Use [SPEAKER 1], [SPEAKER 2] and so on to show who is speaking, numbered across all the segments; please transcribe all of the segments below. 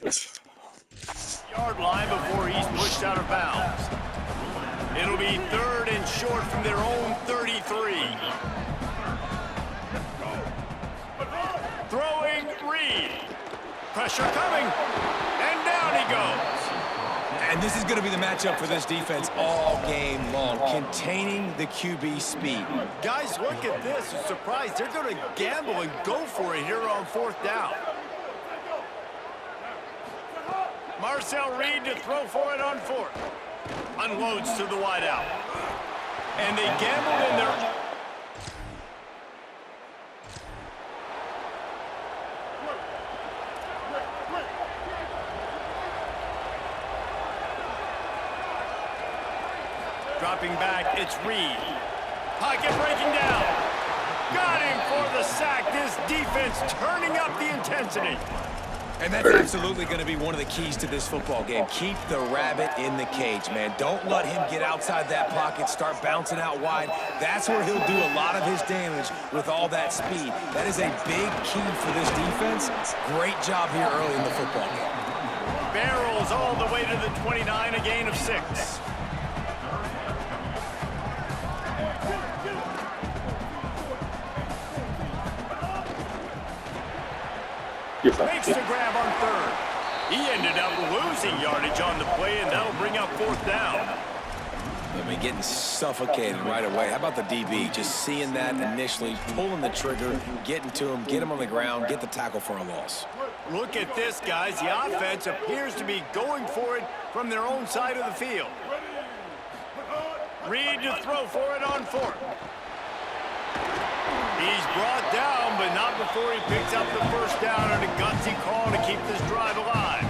[SPEAKER 1] Yard line before he's pushed out of bounds. It'll be 3rd and short from their own 33. Throwing Reed. Pressure coming. And down he goes.
[SPEAKER 2] And this is going to be the matchup for this defense all game long, containing the QB speed.
[SPEAKER 1] Guys, look at this. I'm surprised they're going to gamble and go for it here on 4th down. Marcel Reed to throw for it on 4th. Unloads to the wideout. And they gambled in their... Dropping back, it's Reed. Pocket breaking down. Got him for the sack. This defense turning up the intensity.
[SPEAKER 2] And that's absolutely going to be one of the keys to this football game. Keep the rabbit in the cage, man. Don't let him get outside that pocket, start bouncing out wide. That's where he'll do a lot of his damage with all that speed. That is a big key for this defense. Great job here early in the football game.
[SPEAKER 1] Barrels all the way to the 29, a gain of 6. Makes the grab on 3rd. He ended up losing yardage on the play, and that'll bring up 4th down.
[SPEAKER 2] I mean, getting suffocated right away. How about the DB? Just seeing that initially, pulling the trigger, getting to him, get him on the ground, get the tackle for a loss.
[SPEAKER 1] Look at this, guys. The offense appears to be going for it from their own side of the field. Reed to throw for it on 4th. He's brought down, but not before he picks up the 1st down on a gutsy call to keep this drive alive.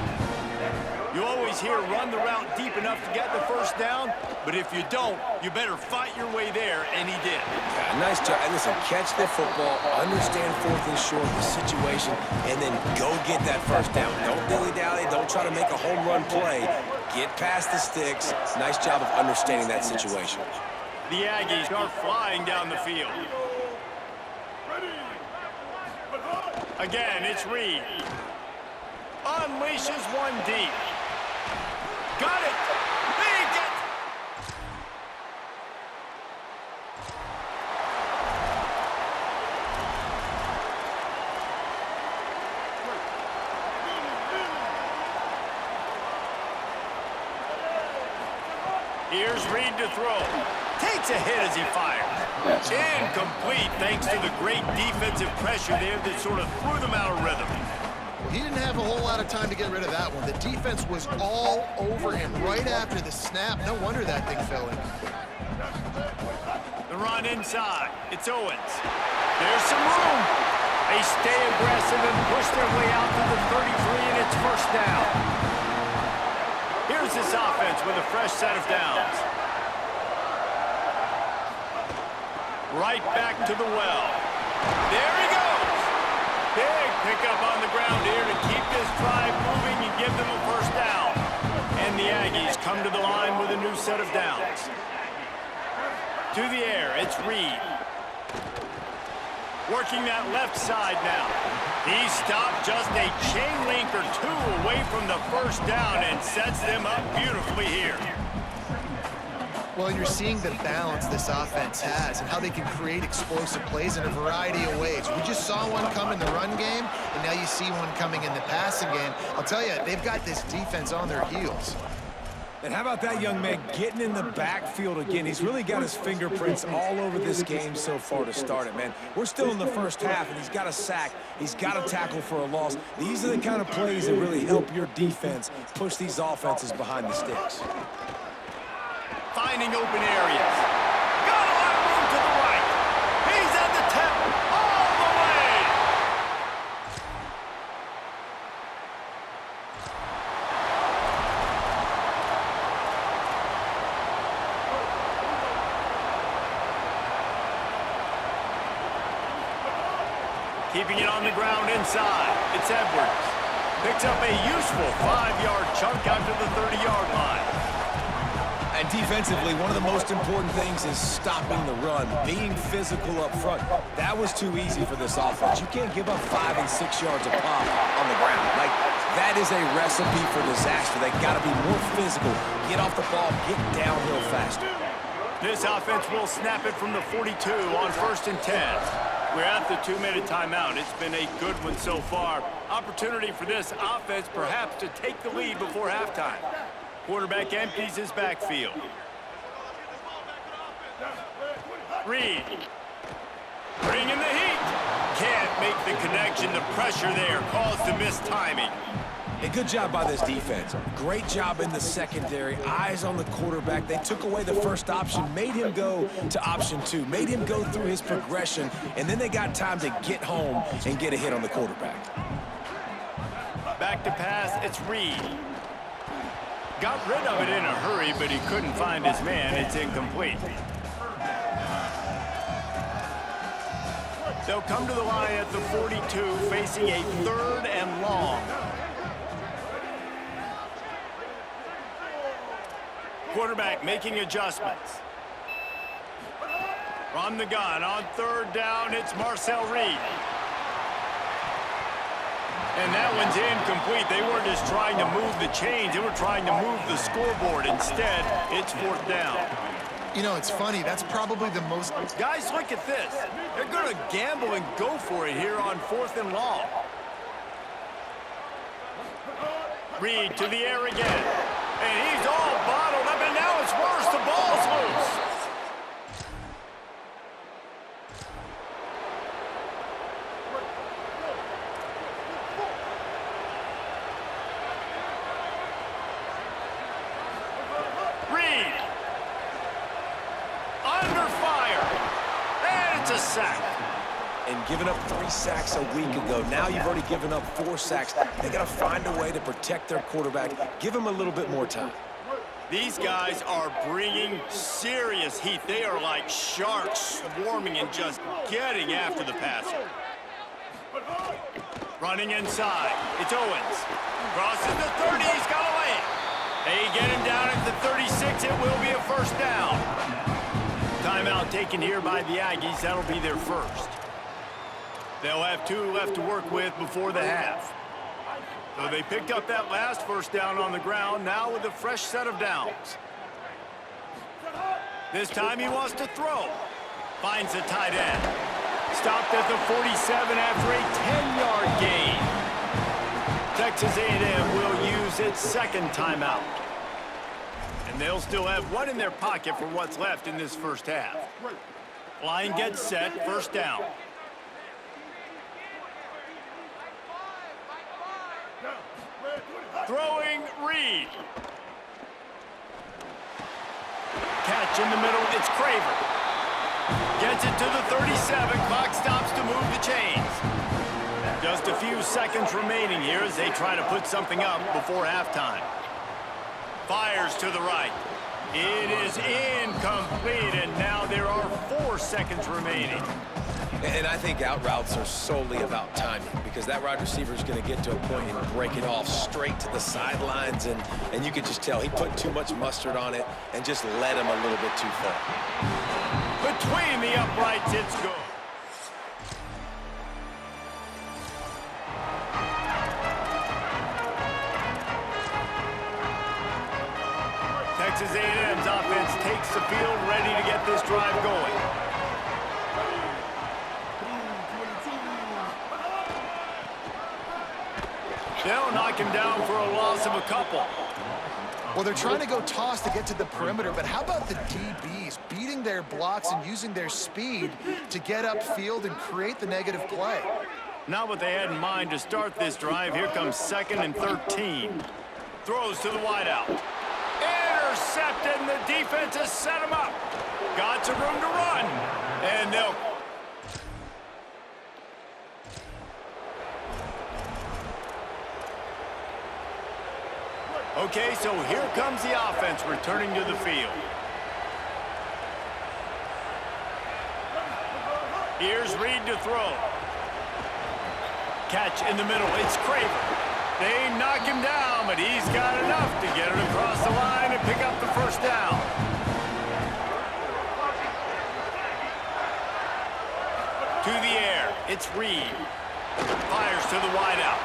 [SPEAKER 1] You always hear run the route deep enough to get the 1st down, but if you don't, you better fight your way there, and he did.
[SPEAKER 2] Yeah, nice job. And listen, catch the football, understand 4th and short, the situation, and then go get that 1st down. Don't dilly-dally. Don't try to make a home run play. Get past the sticks. Nice job of understanding that situation.
[SPEAKER 1] The Aggies are flying down the field. Again, it's Reed. Unleashes one deep. Got it! Make it! Here's Reed to throw. Takes a hit as he fires. Incomplete thanks to the great defensive pressure there that sort of threw them out of rhythm.
[SPEAKER 3] He didn't have a whole lot of time to get rid of that one. The defense was all over him right after the snap. No wonder that thing fell in.
[SPEAKER 1] The run inside. It's Owens. There's some room. They stay aggressive and push their way out to the 33, and it's 1st down. Here's this offense with a fresh set of downs. Right back to the well. There he goes. Big pickup on the ground here to keep this drive moving and give them a 1st down. And the Aggies come to the line with a new set of downs. To the air, it's Reed. Working that left side now. He stopped just a chain link or 2 away from the 1st down and sets them up beautifully here.
[SPEAKER 3] Well, you're seeing the balance this offense has and how they can create explosive plays in a variety of ways. We just saw one come in the run game, and now you see one coming in the passing game. I'll tell you, they've got this defense on their heels.
[SPEAKER 2] And how about that young man getting in the backfield again? He's really got his fingerprints all over this game so far to start it, man. We're still in the 1st half, and he's got a sack. He's got a tackle for a loss. These are the kind of plays that really help your defense push these offenses behind the sticks.
[SPEAKER 1] Finding open areas. Got a lot of room to the right. He's at the tip all the way. Keeping it on the ground inside. It's Edwards. Picks up a useful 5-yard chunk out to the 30-yard line.
[SPEAKER 2] And defensively, one of the most important things is stopping the run, being physical up front. That was too easy for this offense. You can't give up 5 and 6 yards a pop on the ground. Like, That is a recipe for disaster. They got to be more physical, get off the ball, get downhill faster.
[SPEAKER 1] This offense will snap it from the 42 on 1st and 10. We're at the 2-minute timeout. It's been a good one so far. Opportunity for this offense perhaps to take the lead before halftime. Quarterback empties his backfield. Reed. Bringing the heat. Can't make the connection. The pressure there caused the missed timing.
[SPEAKER 2] A good job by this defense. Great job in the secondary. Eyes on the quarterback. They took away the first option, made him go to option 2, made him go through his progression, and then they got time to get home and get a hit on the quarterback.
[SPEAKER 1] Back to pass, it's Reed. Got rid of it in a hurry, but he couldn't find his man. It's incomplete. They'll come to the line at the 42, facing a 3rd and long. Quarterback making adjustments. From the gun on 3rd down, it's Marcel Reed. And that one's incomplete. They weren't just trying to move the chains. They were trying to move the scoreboard. Instead, it's 4th down.
[SPEAKER 3] You know, it's funny. That's probably the most...
[SPEAKER 1] Guys, look at this. They're going to gamble and go for it here on 4th and long. Reed to the air again. And he's all bottled up, and now it's worse. The ball's loose. Reed. Under fire. And it's a sack.
[SPEAKER 2] And giving up 3 sacks a week ago. Now you've already given up 4 sacks. They got to find a way to protect their quarterback. Give him a little bit more time.
[SPEAKER 1] These guys are bringing serious heat. They are like sharks swarming and just getting after the passer. Running inside. It's Owens. Crosses the 30. He's got to land. They get him down at the 36. It will be a 1st down. Timeout taken here by the Aggies. That'll be their first. They'll have 2 left to work with before the half. So they picked up that last 1st down on the ground, now with a fresh set of downs. This time he wants to throw. Finds the tight end. Stopped at the 47 after a 10-yard gain. Texas A&M will use its 2nd timeout. And they'll still have 1 in their pocket for what's left in this 1st half. Line gets set, 1st down. Throwing Reed. Catch in the middle, it's Craver. Gets it to the 37, clock stops to move the chains. Just a few seconds remaining here as they try to put something up before halftime. Fires to the right. It is incomplete, and now there are 4 seconds remaining.
[SPEAKER 2] And I think out routes are solely about timing, because that wide receiver is going to get to a point and break it off straight to the sidelines, and you could just tell he put too much mustard on it and just led him a little bit too far.
[SPEAKER 1] Between the uprights, it's good. Texas A&M's offense takes the field, ready to get this drive going. They'll knock him down for a loss of a couple.
[SPEAKER 3] Well, they're trying to go toss to get to the perimeter, but how about the DBs beating their blocks and using their speed to get upfield and create the negative play?
[SPEAKER 1] Not what they had in mind to start this drive. Here comes 2nd and 13. Throws to the wideout. Intercepted, and the defense has set him up. Got some room to run. And they'll... Okay, so here comes the offense returning to the field. Here's Reed to throw. Catch in the middle. It's Craver. They knock him down, but he's got enough to get it across the line and pick up the 1st down. To the air. It's Reed. Fires to the wideout.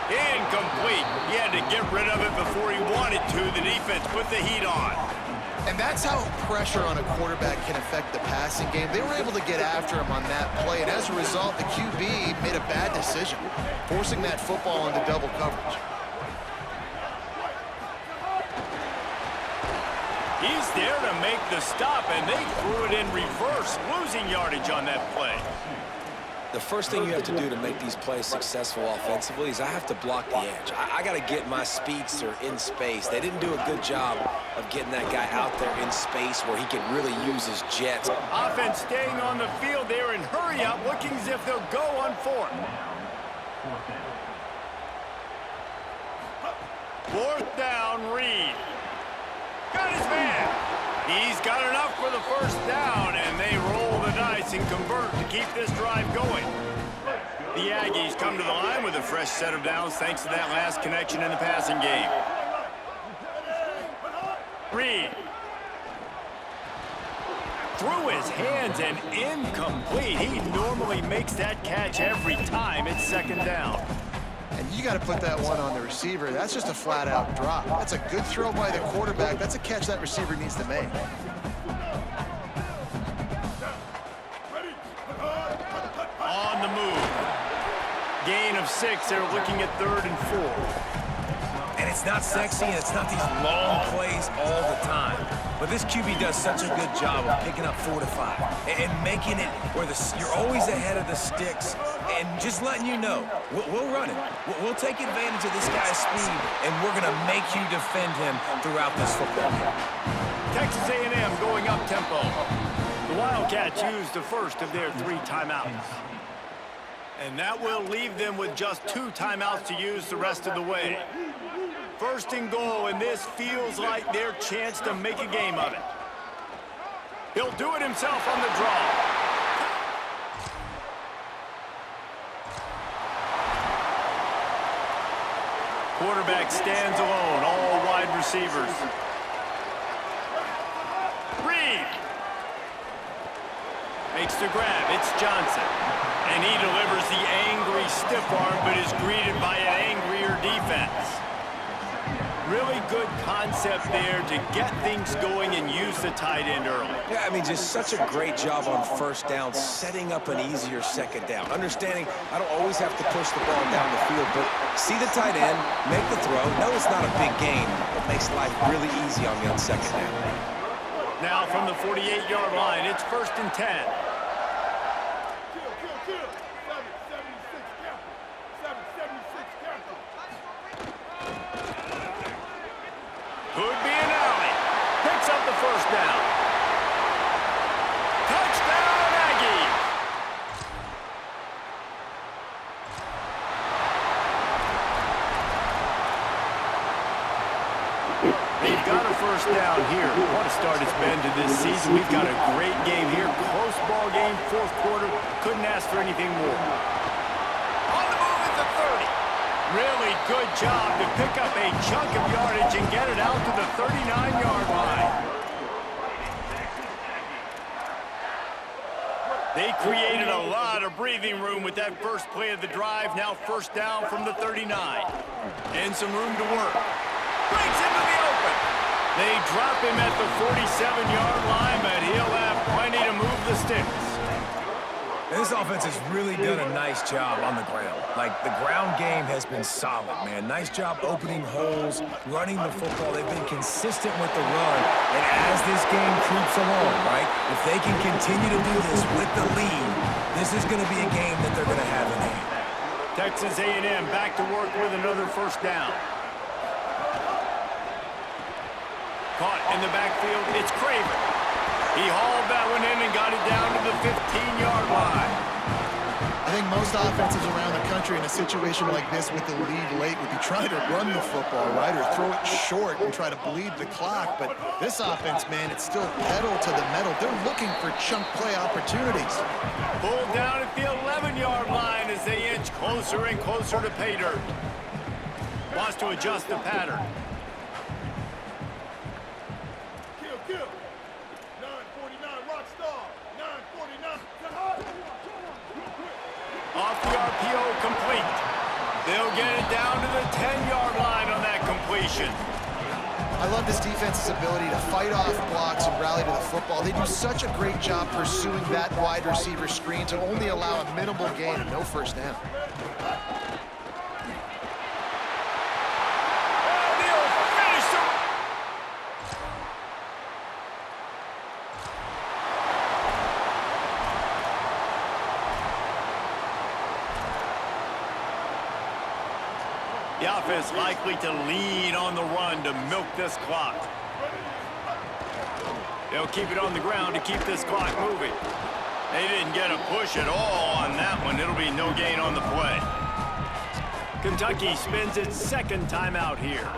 [SPEAKER 1] Incomplete. He had to get rid of it before he wanted to. The defense put the heat on.
[SPEAKER 3] And that's how pressure on a quarterback can affect the passing game. They were able to get after him on that play, and as a result, the QB made a bad decision, forcing that football into double coverage.
[SPEAKER 1] He's there to make the stop, and they threw it in reverse, losing yardage on that play.
[SPEAKER 2] The first thing you have to do to make these plays successful offensively is I have to block the edge. I got to get my speedster in space. They didn't do a good job of getting that guy out there in space where he can really use his jets.
[SPEAKER 1] Offense staying on the field there and hurry up, looking as if they'll go on fourth. Fourth down, Reed. Got his man. He's got enough for the first down, and they roll the dice and convert to keep this drive going. The Aggies come to the line with a fresh set of downs thanks to that last connection in the passing game. Reed. Through his hands and incomplete. He normally makes that catch every time. It's second down.
[SPEAKER 3] And you got to put that one on the receiver. That's just a flat-out drop. That's a good throw by the quarterback. That's a catch that receiver needs to make.
[SPEAKER 1] On the move. Gain of 6. They're looking at 3rd and 4.
[SPEAKER 2] And it's not sexy, and it's not these long plays all the time. But this QB does such a good job of picking up 4 to 5 and making it where you're always ahead of the sticks and just letting you know, we'll run it. We'll take advantage of this guy's speed, and we're going to make you defend him throughout this football game.
[SPEAKER 1] Texas A&M going up-tempo. The Wildcats used the first of their 3 timeouts. And that will leave them with just 2 timeouts to use the rest of the way. First and goal, and this feels like their chance to make a game of it. He'll do it himself on the draw. Quarterback stands alone, all wide receivers. Reed makes the grab. It's Johnson. And he delivers the angry stiff arm, but is greeted by an angrier defense. Really good concept there to get things going and use the tight end early.
[SPEAKER 2] Yeah, I mean, just such a great job on first down, setting up an easier second down. Understanding I don't always have to push the ball down the field, but see the tight end, make the throw. No, it's not a big gain. It makes life really easy on me on second down.
[SPEAKER 1] Now from the 48-yard line, it's 1st and 10. Could be an alley. Picks up the first down. Touchdown, Aggies! They've got a first down here. What a start it's been to this season. We've got a great game here. Close ball game, 4th quarter. Couldn't ask for anything more. On the move at the 30. Really good job to pick up a chunk of yardage and get it out to the 39-yard line. They created a lot of breathing room with that first play of the drive. Now first down from the 39. And some room to work. Breaks into the open. They drop him at the 47-yard line, but he'll have plenty to move the sticks.
[SPEAKER 2] And this offense has really done a nice job on the ground. Like, the ground game has been solid, man. Nice job opening holes, running the football. They've been consistent with the run. And as this game creeps along, right, if they can continue to do this with the lead, this is going to be a game that they're going to have in hand.
[SPEAKER 1] Texas A&M back to work with another first down. Caught in the backfield, it's Craven. He hauled that one in and got it down to the 15-yard line.
[SPEAKER 3] I think most offenses around the country in a situation like this with the lead late would be trying to run the football, right, or throw it short and try to bleed the clock. But this offense, man, it's still pedal to the metal. They're looking for chunk play opportunities.
[SPEAKER 1] Pulled down at the 11-yard line as they inch closer and closer to pay dirt. Wants to adjust the pattern. Off the RPO, complete. They'll get it down to the 10-yard line on that completion.
[SPEAKER 3] I love this defense's ability to fight off blocks and rally to the football. They do such a great job pursuing that wide receiver screen to only allow a minimal gain and no first down.
[SPEAKER 1] And he'll finish him. The offense likely to lean on the run to milk this clock. They'll keep it on the ground to keep this clock moving. They didn't get a push at all on that one. It'll be no gain on the play. Kentucky spends its second timeout here.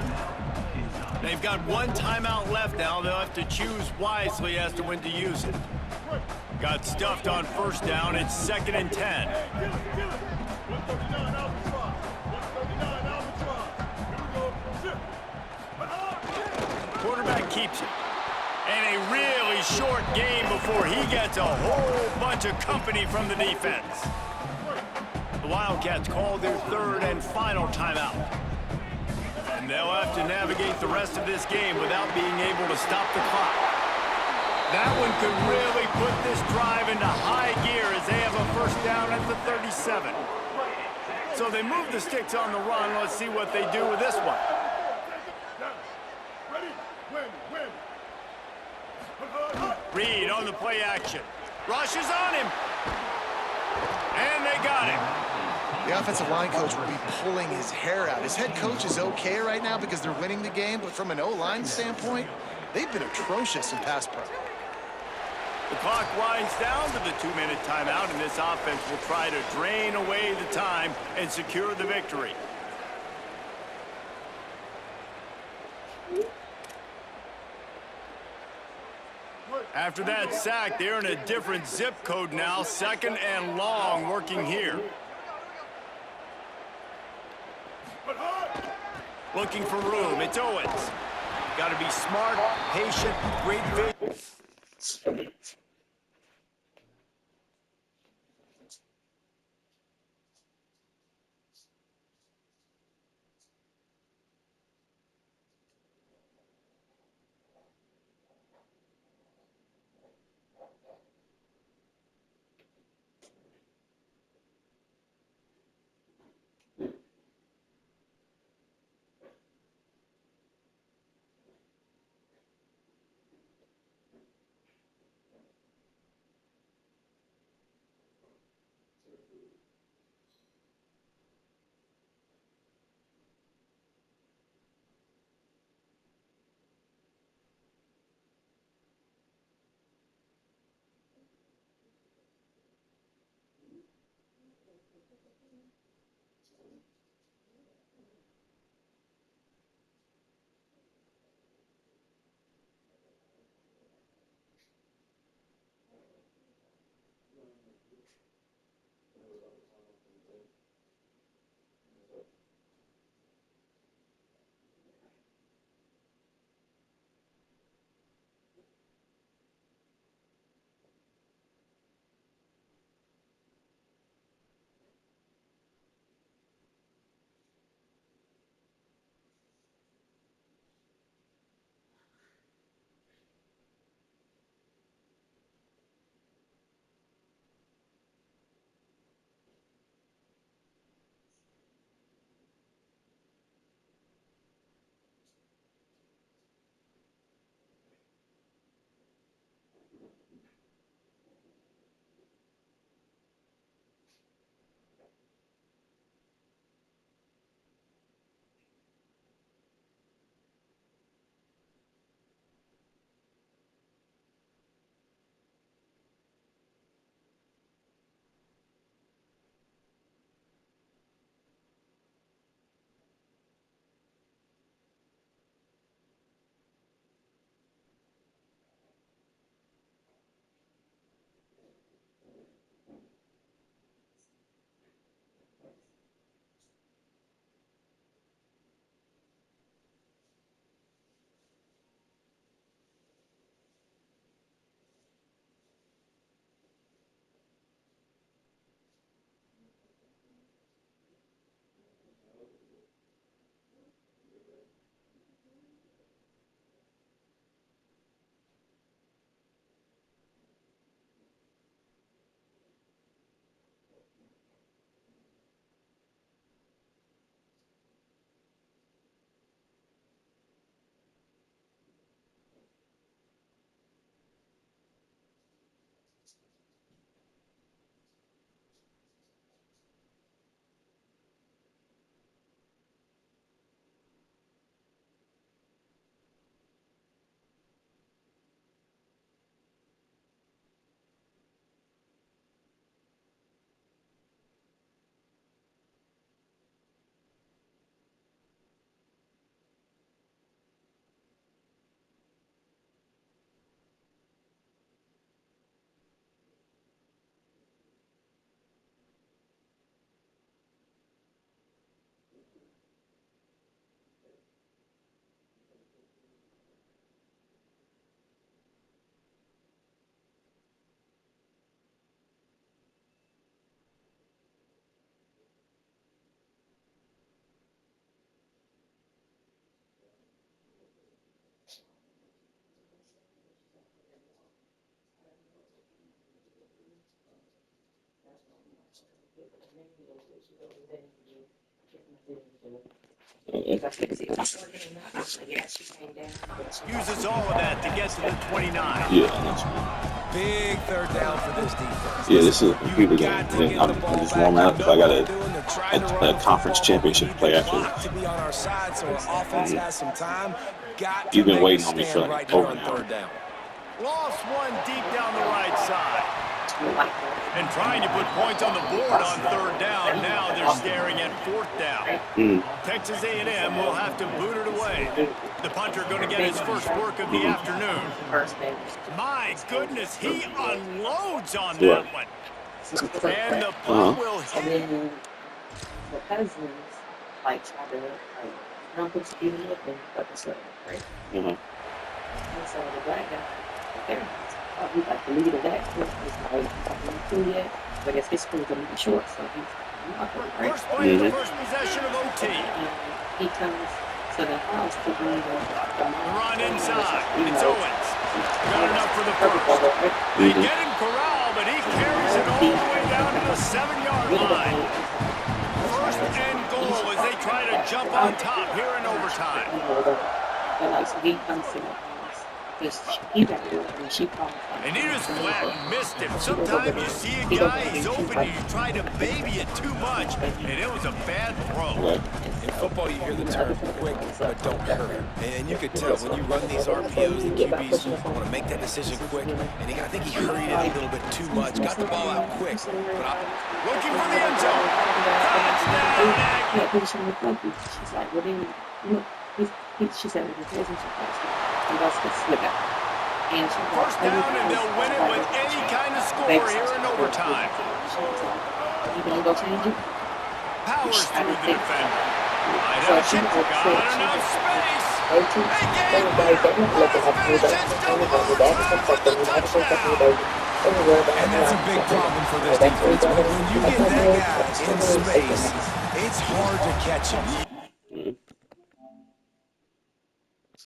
[SPEAKER 1] They've got one timeout left now. They'll have to choose wisely as to when to use it. Got stuffed on first down. It's 2nd and 10. Quarterback keeps it. And a really short game before he gets a whole bunch of company from the defense. The Wildcats call their third and final timeout. And they'll have to navigate the rest of this game without being able to stop the clock. That one could really put this drive into high gear as they have a first down at the 37. So they move the sticks on the run. Let's see what they do with this one. Reed on the play action. Rushes on him. And they got him.
[SPEAKER 3] The offensive line coach will be pulling his hair out. His head coach is okay right now because they're winning the game, but from an O-line standpoint, they've been atrocious in pass pro.
[SPEAKER 1] The clock winds down to the 2-minute timeout, and this offense will try to drain away the time and secure the victory. After that sack, they're in a different zip code now. 2nd and long working here. Looking for room. It's Owens. Got to be smart, patient, great vision. Uses all of that to get to the 29.
[SPEAKER 4] Yeah, that's,
[SPEAKER 2] Big third down for this defense.
[SPEAKER 4] yeah, this is a
[SPEAKER 2] You've
[SPEAKER 4] computer game.
[SPEAKER 2] got
[SPEAKER 4] And
[SPEAKER 2] to
[SPEAKER 4] then
[SPEAKER 2] get
[SPEAKER 4] I'm
[SPEAKER 2] the ball
[SPEAKER 4] just
[SPEAKER 2] back.
[SPEAKER 4] warming
[SPEAKER 2] You
[SPEAKER 4] up because
[SPEAKER 2] know
[SPEAKER 4] I got
[SPEAKER 2] what they're doing. They're trying to run
[SPEAKER 4] a
[SPEAKER 2] the
[SPEAKER 4] conference
[SPEAKER 2] football.
[SPEAKER 4] championship to play
[SPEAKER 2] The
[SPEAKER 4] after
[SPEAKER 2] clock
[SPEAKER 4] this.
[SPEAKER 2] to be on our side, so our offense has some time. Got
[SPEAKER 4] You've
[SPEAKER 2] to
[SPEAKER 4] been
[SPEAKER 2] make
[SPEAKER 4] waiting
[SPEAKER 2] a
[SPEAKER 4] on me for
[SPEAKER 2] stand
[SPEAKER 4] like
[SPEAKER 2] right here
[SPEAKER 4] over
[SPEAKER 2] on
[SPEAKER 4] an hour.
[SPEAKER 2] third down.
[SPEAKER 1] Lost one deep down the right side. And trying to put points on the board on third down. Now they're staring at fourth down. Texas A&M will have to boot it away. The punter going to get his first work of the afternoon. My goodness, he unloads on that one. And the punt will hit. First play of the first possession of OT. Run inside. It's Owens. Got enough for the first. They get him corralled, but he carries it all the way down to the 7-yard line. First and goal as they try to jump on top here in overtime. And he just flat missed him. Sometimes you see a guy, he's open, and you try to baby it too much, and it was a bad throw.
[SPEAKER 2] In football, you hear the term quick, but don't hurry. And you could tell when you run these RPOs, the QBs want to make that decision quick. And I think he hurried it a little bit too much. Got the ball out quick. But
[SPEAKER 1] Looking for the end zone. First down, and they'll win it with any kind of score here in overtime. Powers through the defender. Line up, got enough space. They finishes double overtime with the touchdown.
[SPEAKER 2] And that's a big problem for this defense. When you get that guy in space, it's hard to catch him.